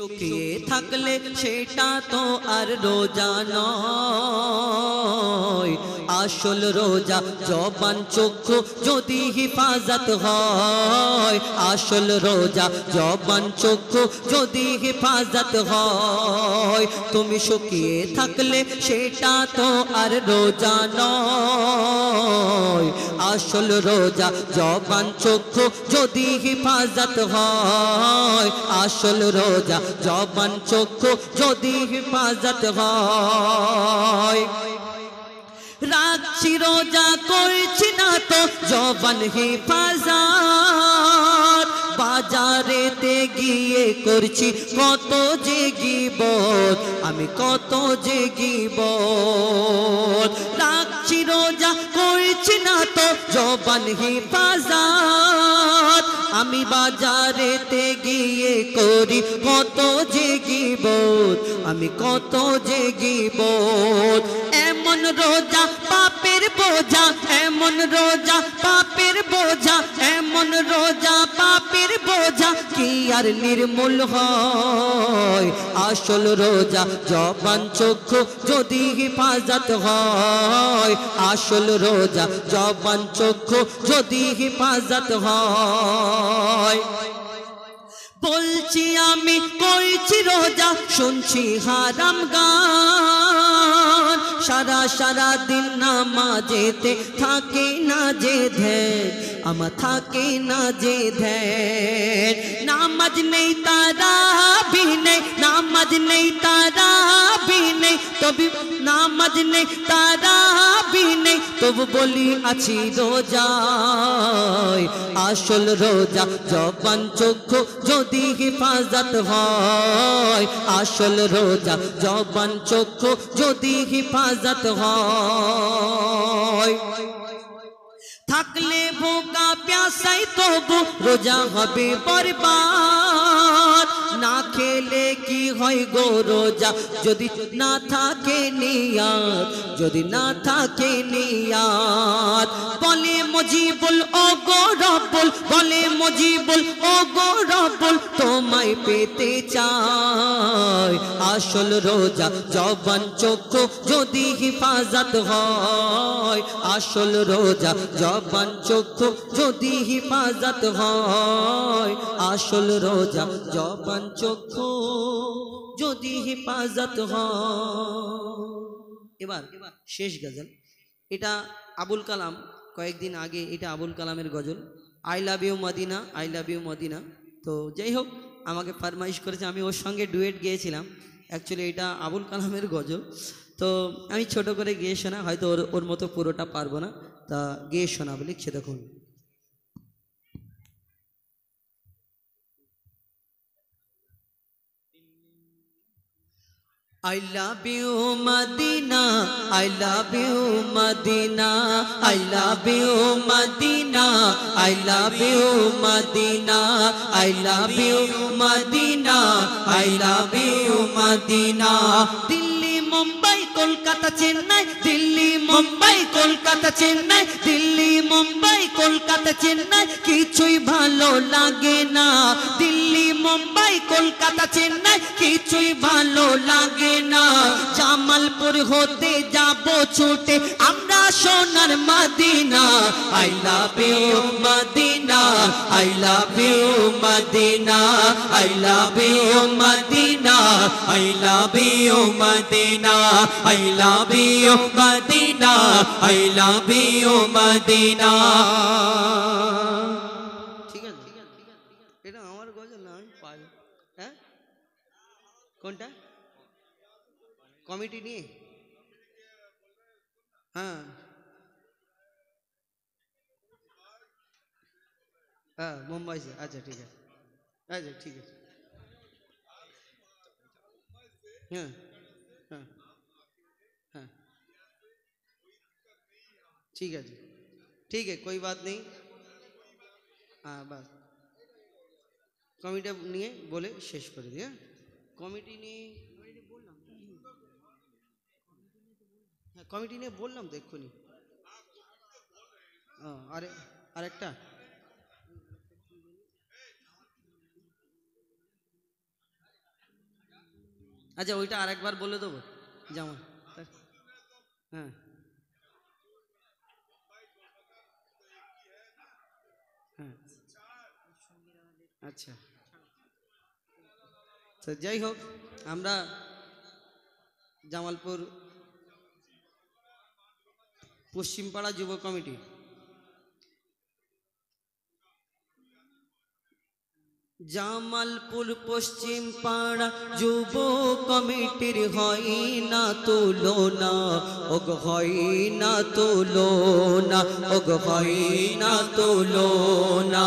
শুকিয়ে থাকলে সেটা তো আর রোজা নয়, আসল রোজা জবান চক্ষু যদি হিফাজত হয়, আসল রোজা জবান চক্ষু যদি হিফাজত হয়। তুমি শুকিয়ে থাকলে সেটা তো আর রোজা নয়, আসল রোজা জবান চক্ষু যদি হিফাজত হয়, আসল রোজা জবান চক্ষু যদি হিফাজত হয়। রাখছি রোজা করছি না তো জবান হিফাজত, বাজারেতে গিয়ে করছি কত যে গীবত, আমি কত যে গীবত। রাখছি রোজা করছি না তো জবান হিফাজত, আমি বাজারেতে গিয়ে করি কত যে গীবত, আমি কত যে গীবত। এমন রোজা পাপের বোঝা, এমন রোজা পাপের বোঝা, এমন রোজা পাপের বোঝা কি আর নির্মূল হয়। আসল রোজা জবান চক্ষু যদি হিফাজত হয়, আসল রোজা জবান চক্ষু যদি হিফাজত হয়। বলছি আমি করছি রোজা শুনছি হারাম গান, সারা সারা দিন নামাজেতে থাকে না যে ধ্যান, আমার থাকে না যে ধ্যান। নামাজ নেই তারাবি নেই, নামাজ নেই তারাবি নেই, তবে নামাজ নেই তারাবি নেই, তবু বলি আছি রোজায়। আসল রোজা জবান চক্ষু যদি হিফাজত হয়, আসল রোজা জবান চক্ষু যদি হিফাজত হয়। থাকলে ভোকা প্যাসাই তবু রোজা হবে বরবাদ, না খেলে কি হয় গো রোজা যদি না থাকে নিয়াত, যদি না থাকে নিয়াত। বলে মুজিবুল ও গো রব্বুল, বলে মুজিবুল ও গো রব্বুল তোমায় পেতে চাই। আসল রোজা জবান চক্ষু যদি হিফাজত হয়, আসল রোজা জবান চক্ষু যদি হিফাজত হয়, আসল রোজা জবান চক্ষু যদি হিফাজত হয়। এবার শেষ গজল, এটা আবুল কালাম কয়েকদিন আগে, এটা আবুল কালামের গজল, I love you Madina, I love you Madina. তো যাই হোক, আমাকে ফরমাইশ করেছে, আমি ওর সঙ্গে ডুয়েট গেয়েছিলাম। অ্যাকচুয়ালি এটা আবুল কালামের গজল, তো আমি ছোট করে গেয়ে শোনা, হয়তো ওর মতো পুরোটা পারবো না, তা গেয়ে শোনাবো। লিখছে দেখুন। I love you Madina, I love you Madina, I love you Madina, I love you Madina, I love you Madina, I love you Madina. Delhi Mumbai Kolkata Chennai, Delhi Mumbai Kolkata Chennai, Delhi Mumbai Kolkata Chennai কিছুই ভালো লাগে না, দিল্লি মুম্বাই কলকাতা চেন্নাই কিছুই ভালো লাগে না। জামালপুর হতে যাব ছুটে আমরা সোনার Medina. I love you Medina, I love you Medina, I love you Medina, I love you Medina, I love you Medina, I love you Medina. ঠিক আছে, এটা আমার গজল না, আমি পাই। হ্যাঁ, কোনটা? কমিটি নিয়ে? হ্যাঁ হ্যাঁ, মুম্বাই से। अच्छा ठीक है, अच्छा ठीक है। हाँ हाँ हाँ, ठीक है जी, ठीक है, कोई बात नहीं। हाँ बस কমিটি নিয়ে বলে শেষ করে দিই। হ্যাঁ, কমিটি নিয়ে, হ্যাঁ কমিটি নিয়ে বললাম তো এক্ষুনি। আরে আরেকটা আচ্ছা ওইটা আরেকবার বলে দেবো যেমন। হ্যাঁ হ্যাঁ আচ্ছা, তো যাই হোক, আমরা জামালপুর পশ্চিমপাড়া যুব কমিটি জামালপুর পশ্চিম পাড়া যুব কমিটির হয় না তুলনা, ওগ হয় না তুলনা, ওগ হয় না তুলনা।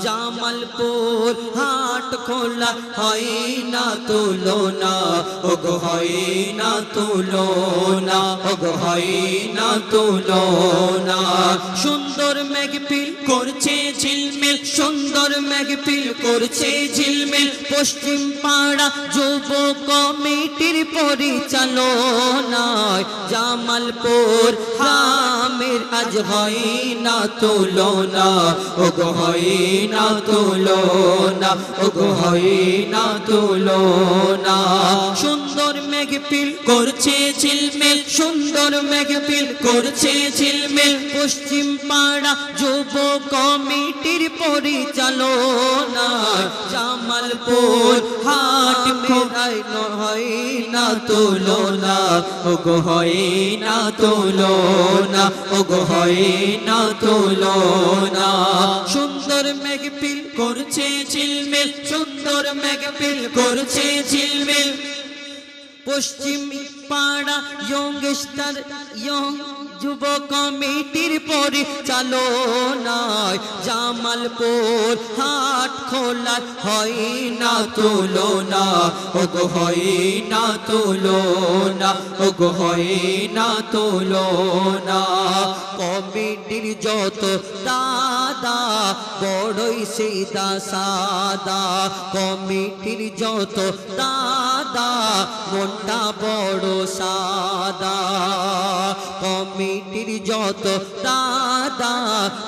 জামালপুর হাট খোলা হয় না তুলনা, ওগ হয় না তুলনা, ওগ হয় না তুলনা। সুন্দর মেঘপিল করছে ঝিলমিল, সুন্দর মেঘপিল করছে ঝিলমিল, পশ্চিম পাড়া যুব কমিটির পরিচালনায় জামালপুর গ্রামের আজ হয় না তুলনা, ওগো হয় না তুলনা, ওগো হয় না তুলনা। সুন্দর মেঘপিল করছে ঝিলমিল, সুন্দর মেঘপিল করছে ঝিলমিল, পশ্চিম পাড়া যুব কমিটির পরিচালনায় জামালপুর হাট মেলায় হয় না তুলনা, ওগো হয় না তুলনা, ওগো হয় না তুলনা। সুন্দর মেঘপিল করছে ঝিলমিল, সুন্দর মেঘপিল করছে ঝিলমিল, পশ্চিম পাড়া ইয়ংস্টার ইয়ং যুব কমিটির পরিচালনায় জামালপুর হাট খোলা হয় না তুলনা, ওগো হয় না তুলনা, ওগো হয় না তুলনা। কমিটির যত দাদা বড়ই সিধা সাদা, কমিটির যত দাদা মনটা বড় সাদা, কমিটির যত দাদা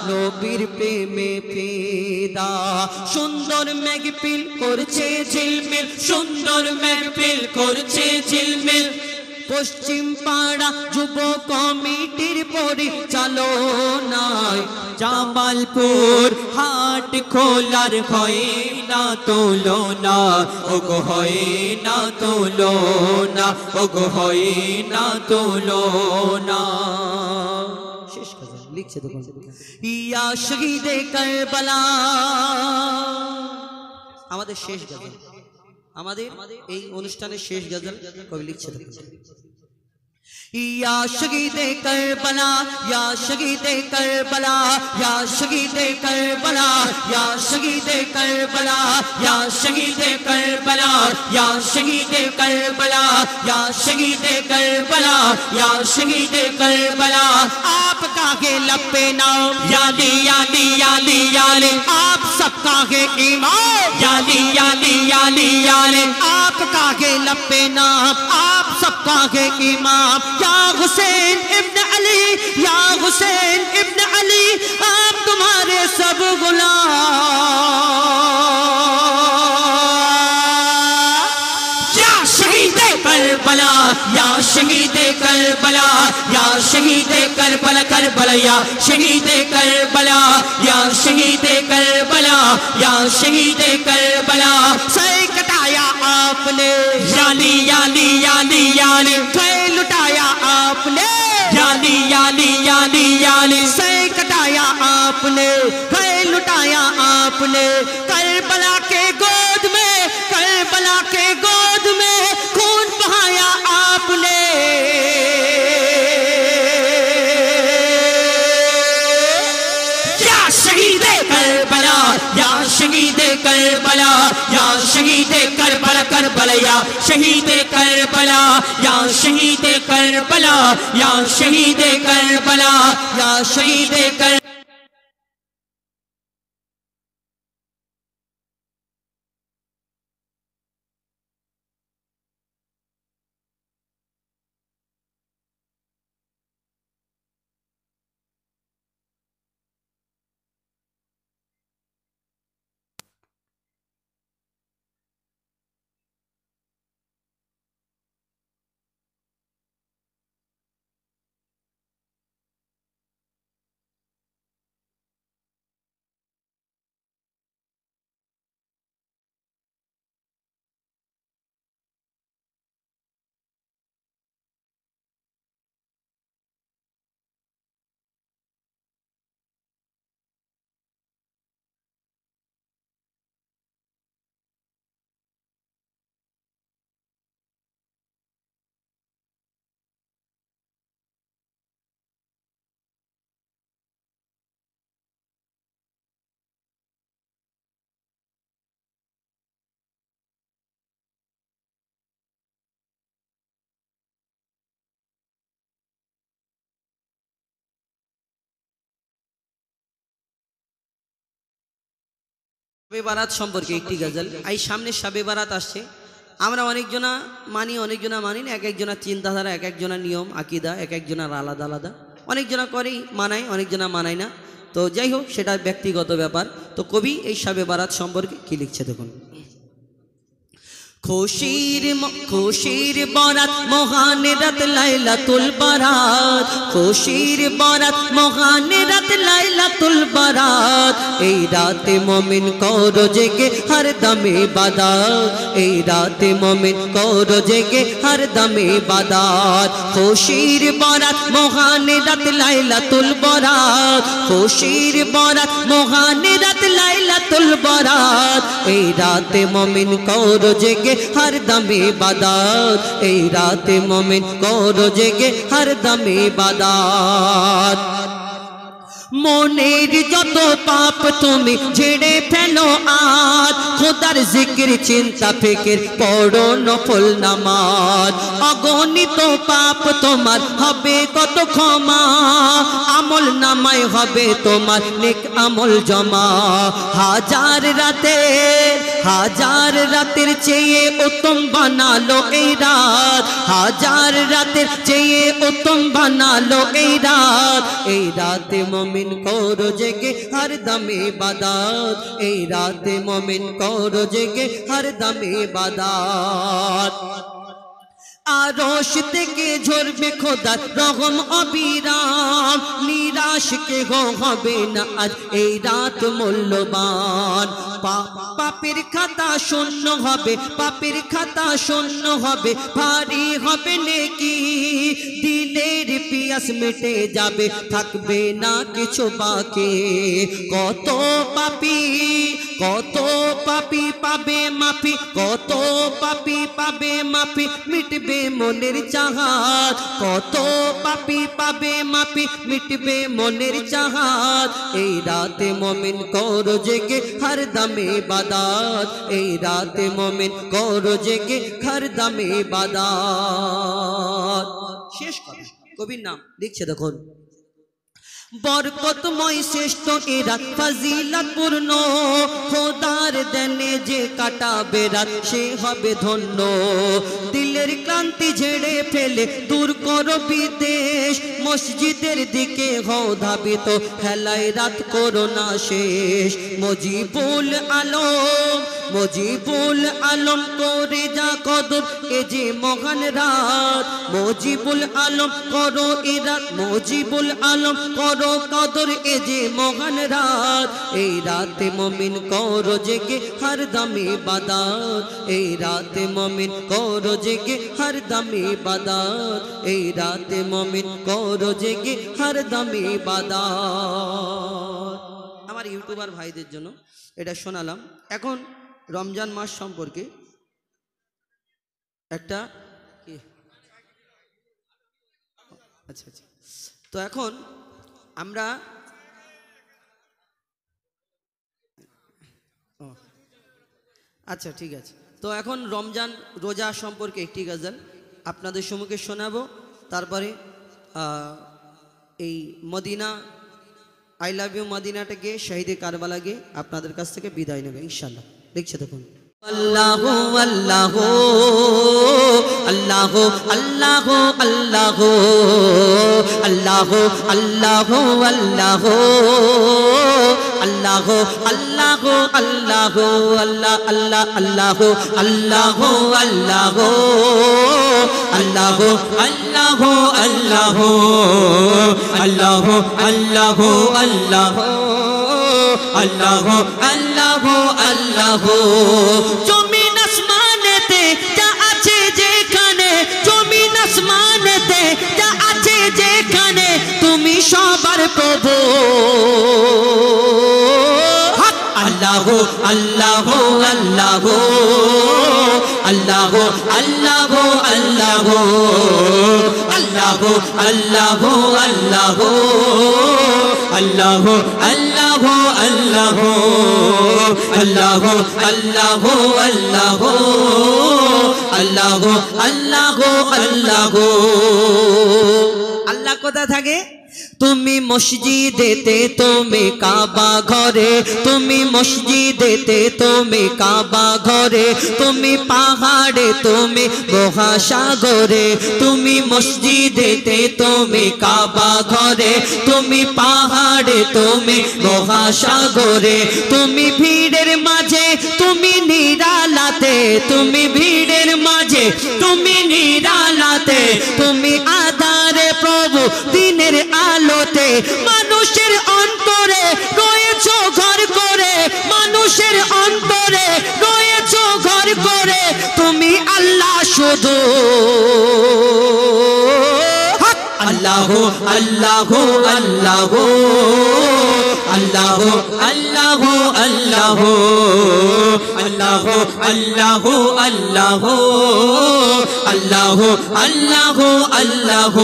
নবীর প্রেমে ফিদা। সুন্দর মেঘপিল করছে ঝিলমিল, সুন্দর মেঘপিল করছে ঝিলমিল, পশ্চিম পাড়া যুব কমিটির পরিচালনায় জামালপুর হাট খোলার হয় না তুলনা, ওগো হয় না তুলনা, ওগো হয় না তুলনা। শেষ কথা লিখছে দেখুন, ইয়া শহীদে কারবালা, আমাদের শেষ গজল, আমাদের এই অনুষ্ঠানের শেষ গজল কবি লিখছে দেখুন। या शहीदे करबला, या शहीदे करबला, या शहीदे करबला, या शहीदे करबला, या शहीदे करबला, या शहीदे करबला, या शहीदे करबला, या शहीदे करबला। आपका है लपे नाम याली याली याली याली, आप सबका है ईमान याली याली याली याली, आपका है लपे नाम, आप सबका है ईमान। या हुसैन इब्न अली, या हुसैन इब्न अली, आप तुम्हारे सब गुलाम। या शहीदे करबला, या शहीदे करबला, या शहीदे करबला करबला, या शहीदे करबला, या शहीदे करबला, या शहीदे करबला। सर कटाया आपने याली याली याली याली, लुटाया आपने याली याली याली याली, सर कटाया आपने लुटाया आपने। करबला के गोद में, करबला के गोद में खून बहाया आपने। या शहीदे करबला, या शहीदे करबला, या शहीदे करबला करबला, या शहीदे करबला, या शहीदे करबला, या शहीदे करबला, या शहीदे कर। শবে বারাত সম্পর্কে একটি গজল। এই সামনে শবে বারাত আসছে, আমরা অনেকজনা মানি অনেকজনা মানি না, এক একজনের চিন্তাধারা, এক একজনের নিয়ম আকিদা এক একজনের আলাদা আলাদা, অনেকজনা করেই মানায় অনেকজনা মানায় না। তো যাই হোক, সেটা ব্যক্তিগত ব্যাপার। তো কবি এই শবে বারাত সম্পর্কে কি লিখছে দেখুন। খুশির বরাত মহান রাত লাইলাতুল বারাত, খুশির বরাত মহান রাত লাইলাতুল বারাত। এই রাতে মুমিন করো জেগে হর দমে ইবাদত, এই রাতে মুমিন করো জেগে হর দমে ইবাদত। খুশির বরাত মহান রাত লাইলাতুল বারাত, খুশির বরাত মহান রাত লাইলাতুল বারাত। এই রাতে মুমিন করো জেগে हर दमे इबादत, ए राते मोमिन करो जेगे हर दमे इबादत। মনের যত পাপ তুমি ঝেড়ে ফেলো আজ, খোদার জিকির চিন্তা ফিকির পড়ো নফল নামাজ। অগণিত পাপ তোমার হবে কত ক্ষমা, আমল নামায় হবে তোমার নেক আমল জমা। হাজার রাতের চেয়ে উত্তম বানালো এই রাত, হাজার রাতের চেয়ে উত্তম বানালো এই রাত। এই রাতে মুমিন करो जेगे हर दमे इबादत, ए राते मोमिन करो जेगे हर दमे इबादत। आरोश থেকে ঝরবে খোদার রহম অবিরাম, নিরাশ কে হবে না আজ এই রাত মূল্যবান। পাপের খাতা শূন্য হবে, পাপের খাতা শূন্য হবে, ভারী হবে নেকি। দিলের পিয়াস মিটে যাবে, থাকবে না কিছু বাকি। কত পাপী পাবে মাফি, কত পাপী পাবে মাফি, মিটবে মনের চাহাত। কত পাপী পাবে মাফি, মিটবে মনের চাহাত। এই রাতে মুমিন করো জেগে হর দমে ইবাদত, এই রাতে মুমিন করো জেগে হর দমে ইবাদত। শেষ কথা, কবির নাম লিখছে দেখুন। বরকতময় শ্রেষ্ঠ এ রাত ফজিলতপূর্ণ, খোদার দেনে যে কাটাবে রাত সে হবে ধন্য। দিলের ক্লান্তি ঝেড়ে ফেলে দূর করো বিদেশ, মসজিদের দিকে হও ধাবিত, হেলায় রাত করো না শেষ। মুজিবুল আলম করে যা কদর এ যে মহান রাত। মুজিবুল আলম করো এ রাত, মুজিবুল আলম করো কদর এ যে মহান রাত। এই রাতে মুমিন করো জেগে হর দমে ইবাদত, এই রাতে মুমিন করো জেগে হর দমে ইবাদত, এই রাতে মুমিন করো জেগে হর দমে ইবাদত। আমার ইউটিউবার ভাইদের জন্য এটা শোনালাম। এখন রমজান মাস সম্পর্কে একটা আচ্ছা, তো এখন আমরা আচ্ছা ঠিক আছে, তো এখন রমজান রোজা সম্পর্কে একটি গজল আপনাদের সম্মুখে শোনাবো। তারপরে এই মদিনা আই লাভ ইউ মদিনাটাকে শহীদে কারবালাকে আপনাদের কাছ থেকে বিদায় নেবে ইনশাআল্লাহ। লিখছে দেখুন। আল্লাহু আল্লাহু আল্লাহু আল্লাহু আল্লাহু আল্লাহু আল্লাহু আল্লাহু আল্লাহু আল্লাহু আল্লাহু আল্লাহ আল্লাহ আল্লাহু আল্লাহু আল্লাহু আল্লাহু আল্লাহু আল্লাহু আল্লাহু আল্লাহু আল্লাহু আল্লাহু আল্লাহু আল্লাহু। জমিন আসমানেতে যা আছে যেখানে, জমিন আসমানেতে যা আছে যেখানে, তুমি সবার প্রভু। আল্লাহু আল্লাহু আল্লাহু আল্লাহু আল্লাহু আল্লাহু আল্লাহু আল্লাহু আল্লাহু আল্লাহু আল্লাহু আল্লাহু আল্লাহু আল্লাহু আল্লাহু আল্লাহু আল্লাহু আল্লাহু। আল্লাহ কোথা থাকে? তুমি মসজিদেতে তুমি কাবা ঘরে, তুমি মসজিদেতে তুমি কাবা ঘরে, তুমি পাহাড়ে তুমি মহাসাগরে, তুমি মসজিদেতে তুমি কাবা ঘরে, তুমি পাহাড়ে তুমি মহাসাগরে, তুমি ভিড়ের মাঝে তুমি নিরালাতে, তুমি ভিড়ের মাঝে তুমি নিরালাতে, তুমি আধারে প্রভু দিনের আলোতে, মানুষের অন্তরে রয়েছো ঘর করে, মানুষের অন্তরে রয়েছো ঘর করে, তুমি আল্লাহ শুধু আল্লাহ আল্লাহ আল্লাহ আল্লাহ আল্লাহ আল্লাহ আল্লাহ আল্লাহ আল্লাহ আল্লাহ আল্লাহ আল্লাহ।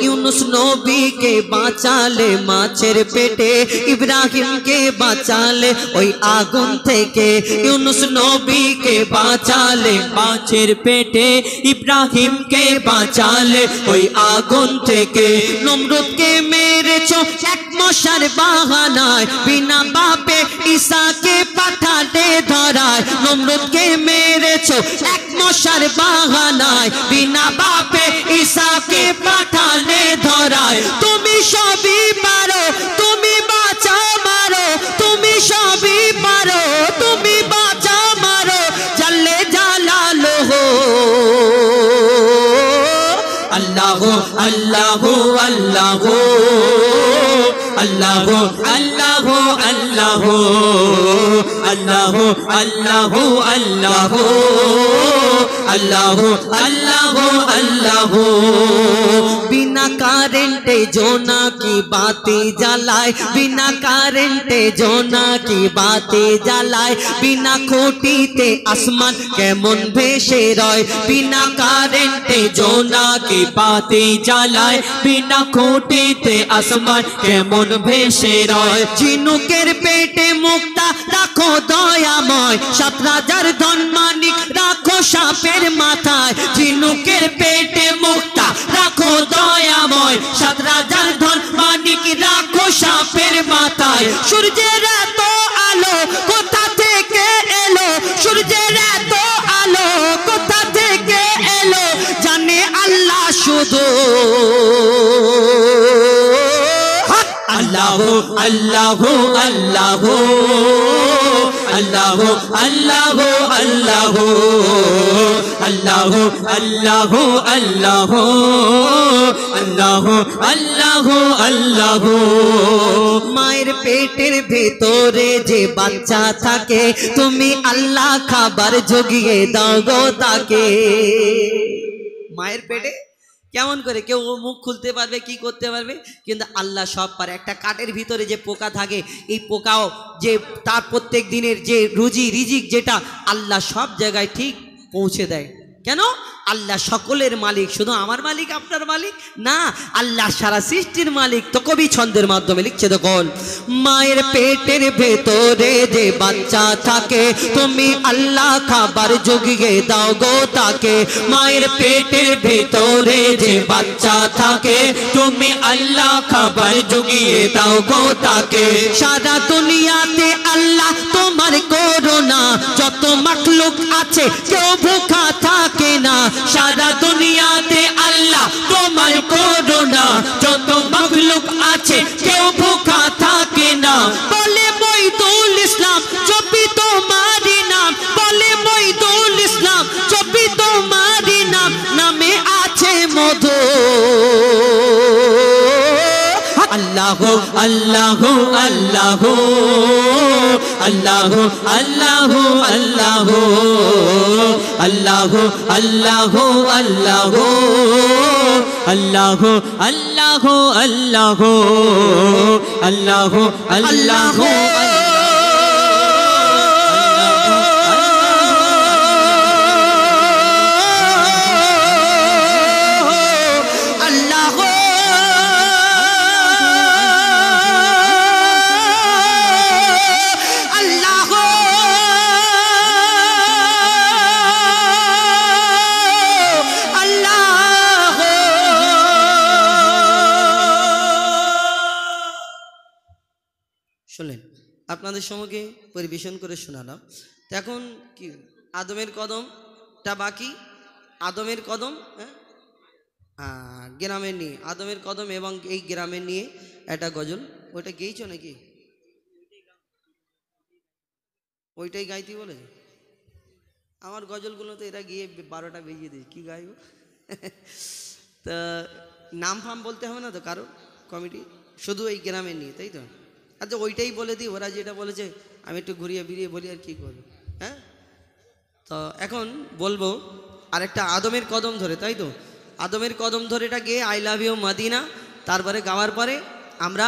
ইউনুস নবীকে বাঁচালে মাছের পেটে, ইব্রাহিমকে বাঁচালে ওই আগুন থেকে, ইউনুস নবীকে বাঁচালে মাছের পেটে, ইব্রাহিমকে বাঁচালে ওই আগুন থেকে, নমরুদকে মেরেছো এক মশার বাহানায়, বিনা বাপে ঈসাকে পাঠালে ধরায়, নমরুদকে মেরেছো এক মশার বাহানায়, বিনা বাপে ঈসাকে পাঠালে ধরায়, তুমি সবই পারো তুমি বাঁচা মারো, তুমি সবই পারো তুমি বাঁচা মারো, জাল্লে জালালহু আল্লাহ আল্লাহ আল্লাহ আল্লাহ আল্লাহ আল্লাহ আল্লাহ আল্লাহ আল্লাহ আল্লাহ আল্লাহ আল্লাহ। বিনা কারেন্টে জোনাকি বাতি জ্বালায়, বিনা কারেন্টে জোনাকি বাতি জ্বালায়, বিনা খুঁটিতে আসমান কেমন ভেসে রয়, বিনা কারেন্টে জোনাকি বাতি জ্বালায়, বিনা খুঁটিতে আসমান কেমন ভেসে রয়, ঝিনুকের পেটে মুক্তা রাখো দয়াময়, 7 রাজার ধন মানিক রাখো সাপের মাথায়, ঝিনুকের পেটে মুক্তা রাখো দয়াময়, 7 রাজার ধন মানিক রাখো সাপের মাথায়, সূর্যের এত আলো কোথা থেকে এলো, সূর্যের এত আলো কোথা থেকে এলো, জানে আল্লাহ শুধু আল্লাহ আল্লাহ আল্লাহ আল্লাহ আল্লাহ আল্লাহ আল্লাহ আল্লাহ আল্লাহ আল্লাহ আল্লাহ আল্লাহ। মায়ের পেটের ভেতরে যে বাচ্চা থাকে, তুমি আল্লাহ খাবার জুগিয়ে দাও গো তাকে। মায়ের পেটে কেমন করে কেউ মুখ খুলতে পারবে, কি করতে পারবে, কিন্তু আল্লাহ সব পারে। একটা কাঠের ভিতরে যে পোকা থাকে, এই পোকাও যে তার প্রত্যেক দিনের যে রুজি রিজিক যেটা আল্লাহ সব জায়গায় ঠিক পৌঁছে দেয়। কেন? আল্লাহ সকলের মালিক। শুধু আমার মালিক আপনার মালিক না, আল্লাহ সারা সৃষ্টির মালিক। তো কবি ছন্দের মাধ্যমে লিখছে, দেখুন, মায়ের পেটের ভেতরে যে বাচ্চা থাকে, তুমি আল্লাহ খাবার জুগিয়ে দাও গো তাকে। মায়ের পেটের ভেতরে যে বাচ্চা থাকে, তুমি আল্লাহ খাবার জুগিয়ে দাও গো তাকে। সারা দুনিয়াতে আল্লাহ তোমার করোনা, যত মাখলুক আছে কেউ ভুখা থাকে না। সারা দুনিয়াতে আল্লাহ তোমার করোনা, যত মাখলুক আছে কেউ ভুখা থাকে না। বলে মঈদুল ইসলাম জপি তোমারি নাম, বলে মঈদুল ইসলাম জপি তোমারি নাম, নামে আছে মধু। আল্লাহ আল্লাহ আল্লাহ আল্লাহ আল্লাহ আল্লাহ আল্লাহ আল্লাহ আল্লাহ আল্লাহ আল্লাহ আল্লাহ আল্লাহ আল্লাহ আপনাদের সম্মুখে পরিবেশন করে শোনালাম। তো এখন কি আদমের কদমটা বাকি, আদমের কদম, গ্রামের নিয়ে, আদমের কদম এবং এই গ্রামের নিয়ে একটা গজল। ওইটা গেয়েছ নাকি? ওইটাই গাইতে বলে? আমার গজলগুলো তো এরা গিয়ে 12টা বেজিয়ে দিই, কি গাইব? তা নাম ফাম বলতে হবে না তো কারো, কমিটি শুধু এই গ্রামের নিয়ে, তাই তো? আচ্ছা ওইটাই বলে দিই, ওরা যেটা বলেছে আমি একটু ঘুরিয়ে বেরিয়ে বলি, আর কি করবো। হ্যাঁ, তো এখন বলবো আরেকটা আদমের কদম ধরে, তাই তো? আদমের কদম ধরে এটা গিয়ে আই লাভ ইউ মদিনা, তারপরে গাওয়ার পরে আমরা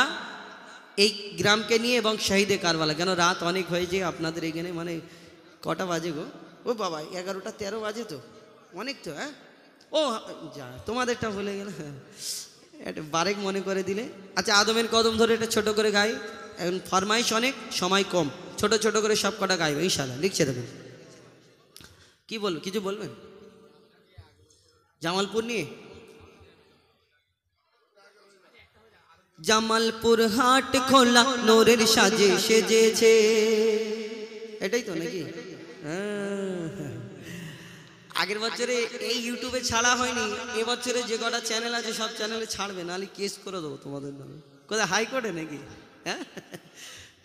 এই গ্রামকে নিয়ে এবং শহীদে কারবালা, কেন রাত অনেক হয়েছে আপনাদের এখানে, মানে কটা বাজে গো? ও বাবা 11টা 13 বাজে, তো অনেক তো। হ্যাঁ, ও যা তোমাদেরটা ভুলে গেল, এটা বারেক মনে করে দিলে। আচ্ছা আদমের কদম ধরে এটা ছোট করে গাই, এখন ফরমাইশ অনেক, সময় কম, ছোট ছোট করে সব কটা গাইবে ইনশাআল্লাহ। লিখছে দেখুন, কি বলবো, কিছু বলবেন? জামালপুর নিয়ে, জামালপুর হাট খোলা নূরের সাজে সেজেছে, এটাই তো নাকি? আগের বছরে এই ইউটিউবে ছাড়া হয়নি, এবছরে যে কটা চ্যানেল আছে সব চ্যানেলে ছাড়বে, নাহলে কেস করে দেবো তোমাদের নামে। কোথায়, হাইকোর্টে নাকি? হ্যাঁ,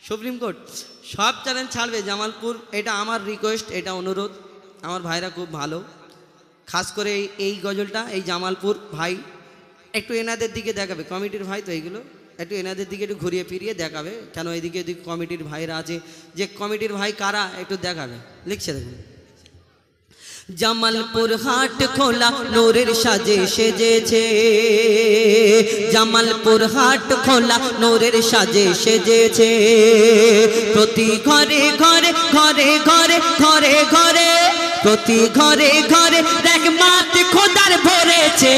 সুপ্রিম কোর্ট, সব চ্যানেল ছাড়বে জামালপুর। এটা আমার রিকোয়েস্ট, এটা অনুরোধ, আমার ভাইরা খুব ভালো, খাস করে এই গজলটা এই জামালপুর ভাই একটু এনাদের দিকে দেখাবে, কমিটির ভাই তো এইগুলো, একটু এনাদের দিকে একটু ঘুরিয়ে ফিরিয়ে দেখাবে, কেন এদিকে এদিকে কমিটির ভাইরা আছে, যে কমিটির ভাই কারা একটু দেখাবে। লিখছে দেখুন, জামালপুর হাট খোলা নূরের সাজে সেজেছে, জামালপুর হাট খোলা নূরের সাজে সেজেছে, প্রতি ঘরে ঘরে ঘরে ঘরে ঘরে ঘরে, প্রতি ঘরে ঘরে রহমত খোদার ভরেছে,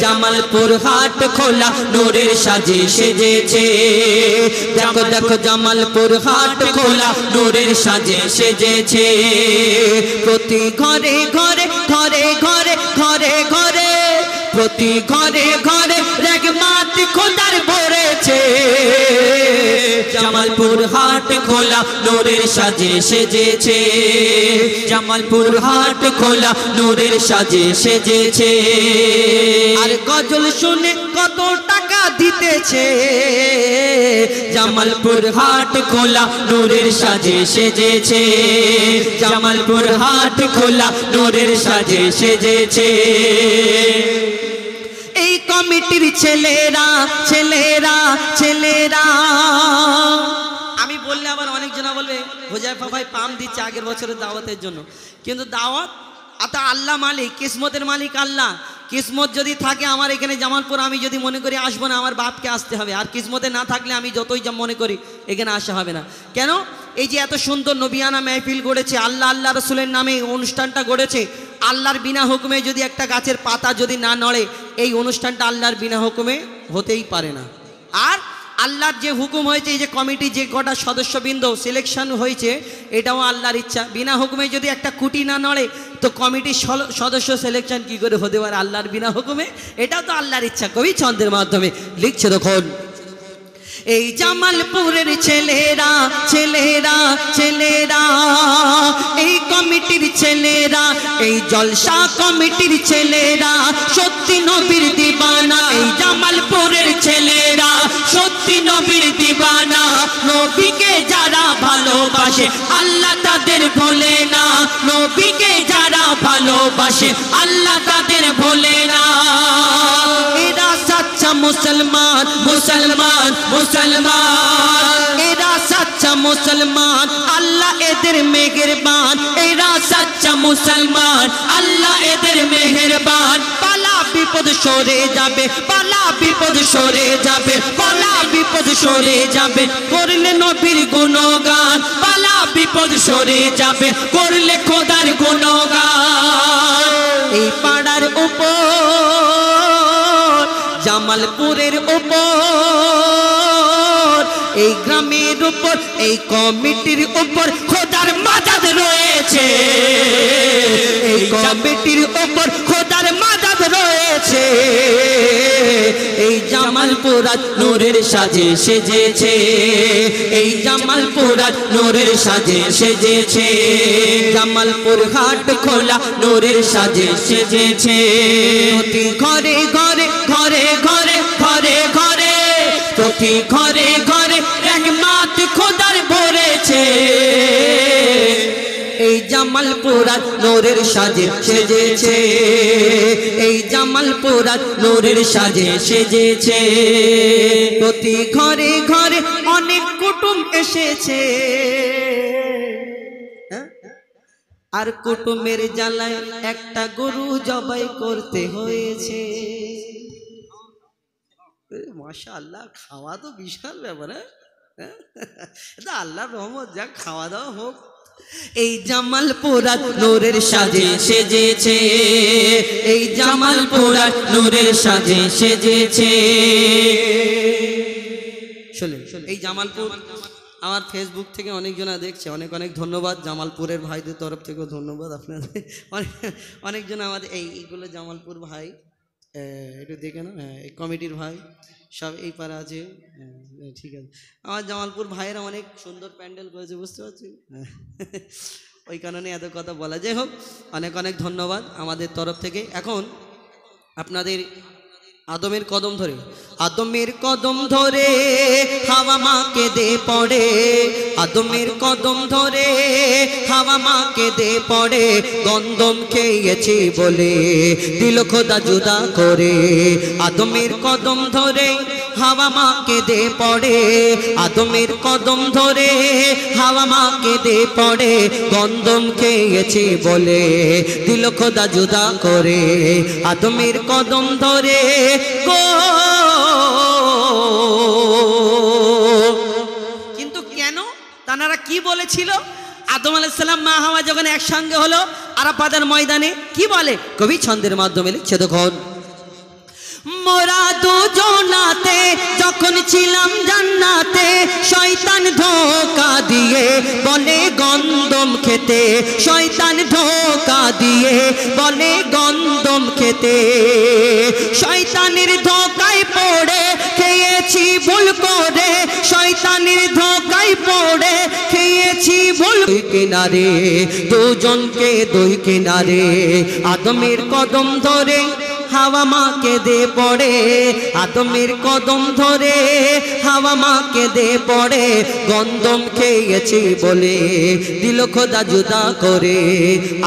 জামালপুর হাট খোলা নূরের সাজে সেজেছে, দেখো দেখো জামালপুর হাট খোলা নূরের সাজে সেজেছে, প্রতি ঘরে ঘরে ঘরে ঘরে ঘরে ঘরে, প্রতি ঘরে ঘরে রহমত খোদার ভরেছে, জামালপুর হাট খোলা নূরের সাজে সেজেছে, জামালপুর হাট খোলা নূরের সাজে সেজেছে। আর গজল শুনে কত টাকা দিতেছে, জামালপুর হাট খোলা নূরের সাজে সেজেছে, জামালপুর হাট খোলা নূরের সাজে সেজেছে। এই কমিটির ছেলেরা ছেলেরা ছেলেরা, আমি বললে আবার অনেকজনা বলবে হোজাইফা ভাই পাম দিচ্ছে আগের বছরের দাওয়াতের জন্য, কিন্তু দাওয়াত আতা আল্লাহ মালিক, কিসমতের মালিক আল্লাহ। কিসমত যদি থাকে আমার এখানে জামালপুর, আমি যদি মনে করি আসবো না, আমার বাপকে আসতে হবে, আর কিসমতে না থাকলে আমি যতই যা মনে করি এখানে আসা হবে না। কেন? এই যে এত সুন্দর নবিয়ানা মেহফিল গড়েছে, আল্লাহ আল্লাহ রসুলের নামে অনুষ্ঠানটা গড়েছে, আল্লাহর বিনা হুকুমে যদি একটা গাছের পাতা যদি না নড়ে, এই অনুষ্ঠানটা আল্লাহর বিনা হুকুমে হতেই পারে না। আর আল্লাহর যে হুকুম হয়েছে, এই যে কমিটি যে কটা সদস্যবৃন্দ সিলেকশন হয়েছে, এটাও আল্লাহর ইচ্ছা। বিনা হুকুমে যদি একটা কুটি না নড়ে, তো কমিটির সদস্য সিলেকশন কি করে হতে পারে আল্লাহর বিনা হুকুমে? এটাও তো আল্লাহর ইচ্ছা। কবি ছন্দের মাধ্যমে লিখছে দেখুন, এই জামালপুরের ছেলেরা ছেলেরা ছেলেরা, এই কমিটির ছেলেরা, এই জলসা কমিটির ছেলেরা সত্যি নবীর দিবানা, এই জামালপুরের ছেলেরা সত্যি নবীর দিবানা, নবীকে যারা ভালোবাসে আল্লাহ তাদের ভোলে না, নবীকে যারা ভালোবাসে আল্লাহ তাদের ভোলে না। এরা সচ্চা মুসলমান মুসলমান মুসলমান, এরা সচ্চা মুসলমান, আল্লাহ এদের মেহেরবান, এরা সচ্চা মুসলমান, আল্লাহ এদের মেহেরবান। পালা বিপদ সরে যাবে, পালা বিপদ সরে যাবে, পালা বিপদ সরে যাবে, করলে নবীর গুণগান, পালা বিপদ সরে যাবে, করলে খোদার গুণগান। এই পাড়ার উপর, জামালপুরের উপর, এই গ্রামের উপর, এই কমিটির উপর খোদার মাদাদ রয়েছে, এই কমিটির উপর খোদার মাদাদ রয়েছে। এই জামালপুর জামালপুরা নূরের সাজে সেজেছে, এই জামালপুরা নূরের সাজে সেজেছে, জামালপুর হাট খোলা নূরের সাজে সেজেছে। প্রতি ঘরে ঘরে ঘরে ঘরে ঘরে ঘরে, প্রতি ঘরে ঘরে রহমত খোদার ভরেছে, এই জামালপুরা নূরের সাজে সেজেছে, এই জামালপুরা নূরের সাজে সেজেছে। প্রতি ঘরে ঘরে অনেক কুটুম এসেছে, আর কুটুমের জ্বালায় একটা গরু জবাই করতে হয়েছে। মাশাআল্লাহ, খাওয়া তো বিশাল ব্যাপার। আল্লাহর রহমত, যা খাওয়া দাওয়া হোক। এই জামালপুরা নূরের সাজে সেজেছে, এই জামালপুরা নূরের সাজে সেজেছে। শুনুন, এই জামালপুর আমার ফেসবুক থেকে অনেকজনা দেখছে, অনেক অনেক ধন্যবাদ। জামালপুরের ভাইদের তরফ থেকেও ধন্যবাদ আপনাদের। অনেকজন আমাদের এইগুলো জামালপুর ভাই, একটু দেখে না, এই কমিটির ভাই সব এই পাড়া আছে। ঠিক আছে, আমার জামালপুর ভাইয়েরা অনেক সুন্দর প্যান্ডেল করেছে, বুঝতে পারছি, ওই কারণে এত কথা বলা। যাই হোক, অনেক অনেক ধন্যবাদ আমাদের তরফ থেকে। এখন আপনাদের আদমের কদম ধরে, আদমের কদম ধরে হাওয়া মাকে দে পড়ে, আদমের কদম ধরে হাওয়া মাকে দে পড়ে, গন্ধম খেয়েছি বলে দিল খোদা জুদা করে। আদমের কদম ধরে হাওয়া মাকে দে পড়ে, আদমের কদম ধরে হাওয়া মাকে দে পড়ে, গন্ধম খেয়েছি বলে দিল খোদা জুদা করে। আদমের কদম ধরে কিন্তু কেন, তারা কি বলেছিল? আদম আলাইহিস সালাম মা হাওয়া যখন একসঙ্গে হলো আরাফাতের ময়দানে, কি বলে কবি ছন্দের মাধ্যমে লিখছে, দেখুন, মোরা দুজনাতে যখন ছিলাম জান্নাতে, শয়তান ধোঁকা দিয়ে বলে গন্ধম খেতে, শয়তান ধোঁকা দিয়ে বলে গন্ধম খেতে, শয়তানের ধোঁকায় পড়ে খেয়েছি ভুল করে, শয়তানের ধোঁকায় পড়ে খেয়েছি ভুল। দুই কিনারে দুজনকে দুই কিনারে, আদমের কদম ধরে হাওয়া মাকে দে পড়ে, আদমের কদম ধরে হাওয়া মাকে দে পড়ে, গন্ধম খেয়েছি বলে দিল খোদা জুদা করে।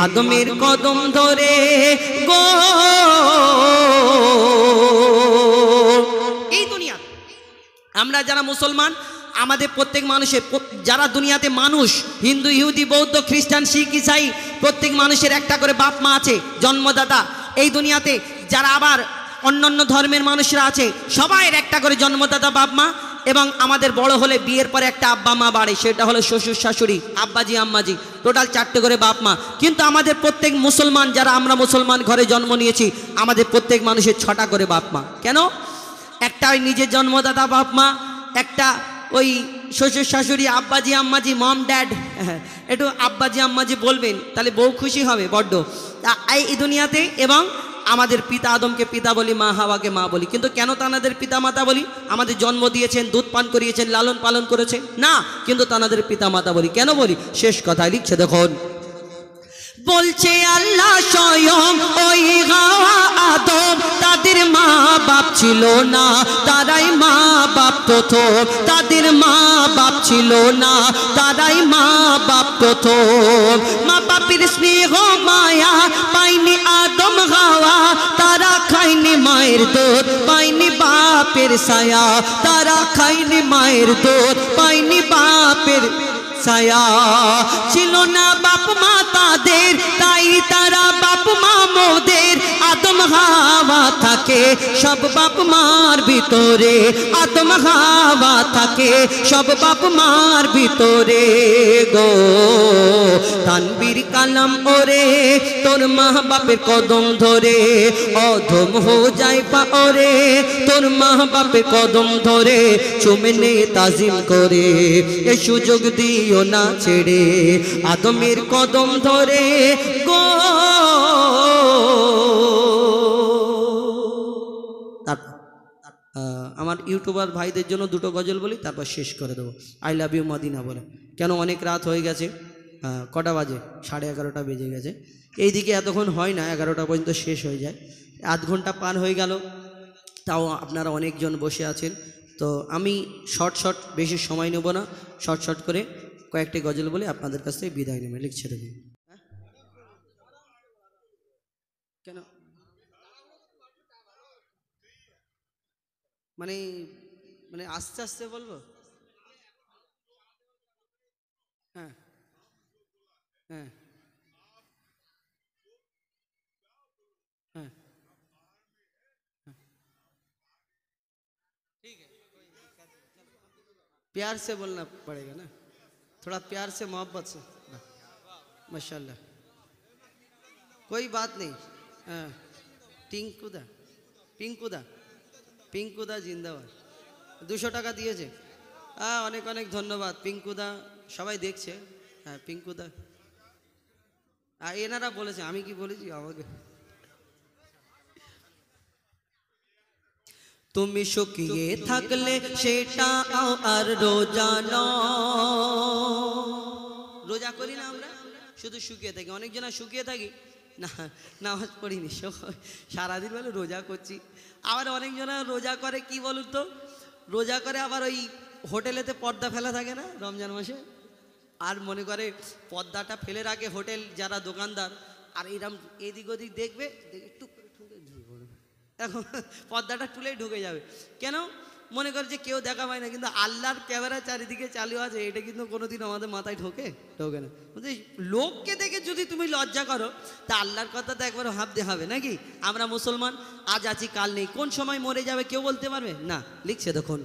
আদমের কদম ধরে গো, এই দুনিয়া আমরা যারা মুসলমান, আমাদের প্রত্যেক মানুষের, যারা দুনিয়াতে মানুষ, হিন্দু ইহুদি বৌদ্ধ খ্রিস্টান শিখ ইসাই, প্রত্যেক মানুষের একটা করে বাপ মা আছে, জন্মদাতা। এই দুনিয়াতে যারা আবার অন্যান্য ধর্মের মানুষরা আছে, সবাইয়ের একটা করে জন্মদাতা বাপ মা, এবং আমাদের বড় হলে বিয়ের পরে একটা আব্বা মা বাড়ে, সেটা হলো শ্বশুর শাশুড়ি, আব্বাজি আম্মাজি, টোটাল 4টে করে বাপ মা। কিন্তু আমাদের প্রত্যেক মুসলমান, যারা আমরা মুসলমান ঘরে জন্ম নিয়েছি, আমাদের প্রত্যেক মানুষের 6টা করে বাপ মা। কেন? একটা ওই নিজের জন্মদাতা বাপ মা, একটা ওই শ্বশুর শাশুড়ি, আব্বাজি আম্মাজি, মম ড্যাড। একটু আব্বাজি আম্মাজি বলবেন, তাহলে বউ খুশি হবে বড্ড এই দুনিয়াতে। এবং আমাদের পিতা আদমকে পিতা বলি, মা হাওয়াকে মা বলি। কিন্তু কেন তাদের পিতা মাতা বলি? আমাদের জন্ম দিয়েছেন, দুধ পান করিয়েছেন, লালন পালন করেছে না, কিন্তু তাদের পিতা মাতা বলি। কেন বলি? শেষ কথায় লিখছে, দেখুন, বলছে আল্লাহ স্বয়ং, ওই হাওয়া আদম তাদের মা বাপ ছিল না, তারাই মা বাপ প্রথম, তাদের মা বাপ ছিল না, তারাই মা বাপ প্রথম। মা বাপের স্নেহ মায়া পাইনি আদম হাওয়া, তারা খাইনি মায়ের দুধ, পাইনি বাপের ছায়া, তারা খাইনি মায়ের দুধ, পাইনি বাপের ছায়া। ছিল না বাপ মা তাদের, তাই তারা বাপ মা মোদের। আদম হাওয়া থাকে সব বাপ মার ভিতরে, আদম হাওয়া থাকে সব বাপ মার ভিতরে গো। তানবীর কালাম ওরে তোর মা বাপের কদম ধরে, অধম হো যায় পা ওরে তোর মা বাপের কদম ধরে, চুমে নে তাজিম করে, এ সুযোগ দিও না ছেড়ে, আদমের কদম ধরে গো। আমার ইউটিউবার ভাইদের জন্য দুটো গজল বলি, তারপর শেষ করে দেবো। আই লাভ ইউ মদিনা বলে। কেন অনেক রাত হয়ে গেছে, কটা বাজে? 11:30 বেজে গেছে। এইদিকে এতক্ষণ হয় না, 11টা পর্যন্ত শেষ হয়ে যায়। আধ ঘন্টা পার হয়ে গেল, তাও আপনারা অনেকজন বসে আছেন। তো আমি শর্ট বেশি সময় নেব না, শর্ট করে কয়েকটি গজল বলে আপনাদের কাছ থেকে বিদায় নেবে। লিখছে দেখুন। কেন মানে মানে আস্তে আস্তে বলবো? হ্যাঁ হ্যাঁ হ্যাঁ, प्यार से बोलना पड़ेगा ना, थोड़ा प्यार से मोहब्बत से। माशाल्लाह, कोई बात नहीं। हाँ, টিঙ্কুদা, পিঙ্কুদা, পিঙ্কুদা জিন্দাবাদ। 200 টাকা দিয়েছে। হ্যাঁ, অনেক অনেক ধন্যবাদ পিঙ্কুদা, সবাই দেখছে। হ্যাঁ পিঙ্কুদা, এনারা বলেছে, আমি কি বলেছি? আমাকে তুমি শুকিয়ে থাকলে সেটা আর রোজা রোজা করি না আমরা, শুধু শুকিয়ে থাকি। অনেকজনা শুকিয়ে থাকি না, নামাজ পড়িনি, সারাদিন বলে রোজা করছি। আবার অনেকজনা রোজা করে কি বলুন তো, রোজা করে আবার ওই হোটেলেতে পর্দা ফেলা থাকে না রমজান মাসে, আর মনে করে পর্দাটা ফেলে রাখে হোটেল যারা দোকানদার, আর এইরকম এদিক ওদিক দেখবে, দেখে টুক করে ঠুকে ঢুকে পড়বে। এখন পর্দাটা তুলেই ঢুকে যাবে। কেন? মনে করে যে কেউ দেখা পায় না, কিন্তু আল্লাহর ক্যামেরা চারিদিকে চালু আছে, এটা কিন্তু কোনোদিন আমাদের মাথায় ঢোকে না। বলছি লোককে দেখে যদি তুমি লজ্জা করো, তা আল্লাহর কথা তো একবার ভাবতে হবে নাকি? আমরা মুসলমান, আজ আছি কাল নেই, কোন সময় মরে যাবে কেউ বলতে পারবে না। লিখছে দেখুন।